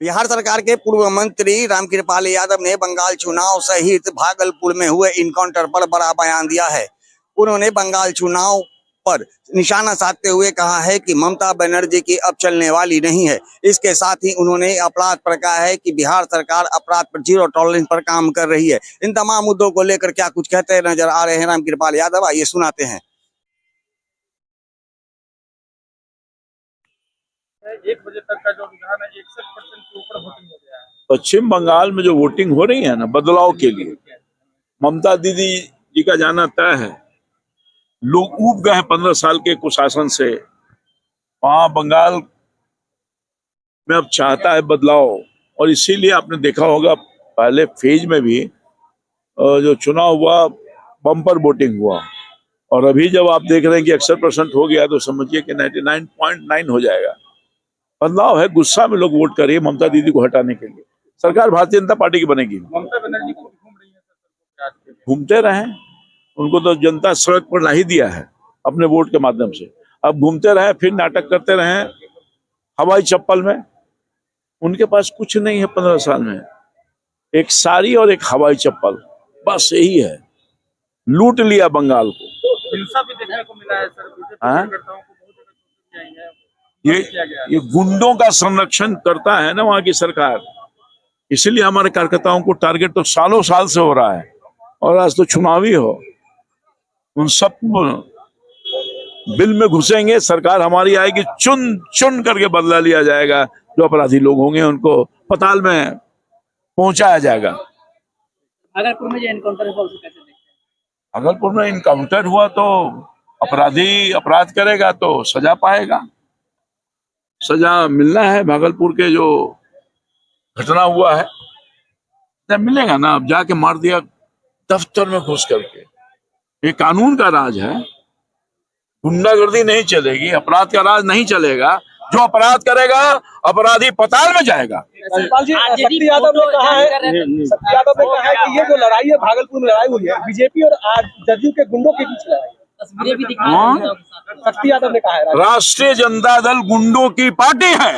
बिहार सरकार के पूर्व मंत्री रामकृपाल यादव ने बंगाल चुनाव सहित भागलपुर में हुए इनकाउंटर पर बड़ा बयान दिया है। उन्होंने बंगाल चुनाव पर निशाना साधते हुए कहा है कि ममता बनर्जी की अब चलने वाली नहीं है। इसके साथ ही उन्होंने अपराध पर कहा है कि बिहार सरकार अपराध पर जीरो टॉलरेंस पर काम कर रही है। इन तमाम मुद्दों को लेकर क्या कुछ कहते नजर आ रहे हैं रामकृपाल यादव, आइए सुनाते हैं। 1 बजे तक का जो रुझान है 61% के ऊपर वोटिंग हो गया है। पश्चिम बंगाल में जो वोटिंग हो रही है ना, बदलाव के लिए ममता दीदी जी का जाना तय है। लोग ऊब गए हैं 15 साल के कुशासन से। वहां बंगाल में अब चाहता है बदलाव, और इसीलिए आपने देखा होगा पहले फेज में भी जो चुनाव हुआ बम्पर वोटिंग हुआ, और अभी जब आप देख रहे हैं कि 61% हो गया तो समझिए कि 99.9 हो जाएगा। बदलाव है, गुस्सा में लोग वोट कर रही है ममता दीदी को हटाने के लिए। सरकार भारतीय जनता पार्टी की बनेगी। ममता बनर्जी खुद घूम रही है, घूमते रहे, उनको तो जनता सड़क पर ला ही दिया है अपने वोट के माध्यम से। अब घूमते रहे, फिर नाटक करते रहे हवाई चप्पल में। उनके पास कुछ नहीं है 15 साल में, एक साड़ी और एक हवाई चप्पल, बस यही है। लूट लिया बंगाल को। हिंसा भी देखने को मिला है सर। हाँ? कार्यकर्ताओं को बहुत ज्यादा चोटें आई हैं। ये गुंडों का संरक्षण करता है ना वहां की सरकार, इसीलिए हमारे कार्यकर्ताओं को टारगेट तो सालों साल से हो रहा है। और आज तो चुनावी हो, उन सब बिल में घुसेंगे। सरकार हमारी आएगी, चुन चुन करके बदला लिया जाएगा। जो अपराधी लोग होंगे उनको पताल में पहुंचाया जाएगा। भागलपुर में जो एनकाउंटर हुआ उसको कैसे देखते हैं? भागलपुर में इनकाउंटर हुआ तो अपराधी अपराध करेगा तो सजा पाएगा। सजा मिलना है। भागलपुर के जो घटना हुआ है जब मिलेगा ना। अब जाके मार दिया दफ्तर में घुस करके। ये कानून का राज है, गुंडागर्दी नहीं चलेगी, अपराध का राज नहीं चलेगा। जो अपराध करेगा अपराधी पताल में जाएगा। सतपाल जी, शक्ति यादव ने कहा है कि ये जो लड़ाई है भागलपुर में लड़ाई हुई है बीजेपी और जदयू के गुंडों के बीच लड़ाई है। शक्ति यादव ने कहा है राष्ट्रीय जनता दल गुंडों की पार्टी है,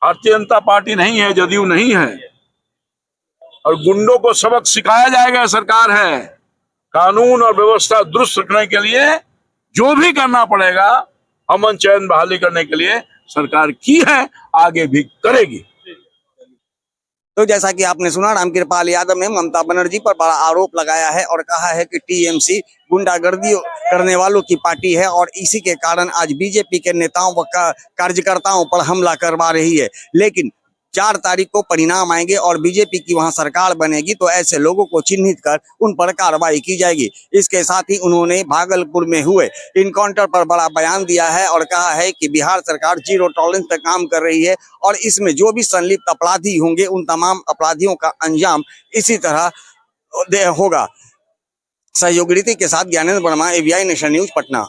भारतीय जनता पार्टी नहीं है, जदयू नहीं है। और गुंडों को सबक सिखाया जाएगा। सरकार है, कानून और व्यवस्था दुरुस्त रखने के लिए जो भी करना पड़ेगा, अमन चैन बहाली करने के लिए सरकार की है, आगे भी करेगी। तो जैसा कि आपने सुना, रामकृपाल यादव ने ममता बनर्जी पर बड़ा आरोप लगाया है और कहा है कि टीएमसी गुंडागर्दी करने वालों की पार्टी है और इसी के कारण आज बीजेपी के नेताओं व कार्यकर्ताओं पर हमला करवा रही है। लेकिन 4 तारीख को परिणाम आएंगे और बीजेपी की वहां सरकार बनेगी तो ऐसे लोगों को चिन्हित कर उन पर कार्रवाई की जाएगी। इसके साथ ही उन्होंने भागलपुर में हुए इनकाउंटर पर बड़ा बयान दिया है और कहा है कि बिहार सरकार जीरो टॉलरेंस पर काम कर रही है और इसमें जो भी संलिप्त अपराधी होंगे उन तमाम अपराधियों का अंजाम इसी तरह होगा। सहयोगी के साथ Gyanendra Verma, AVI nation news, Patna.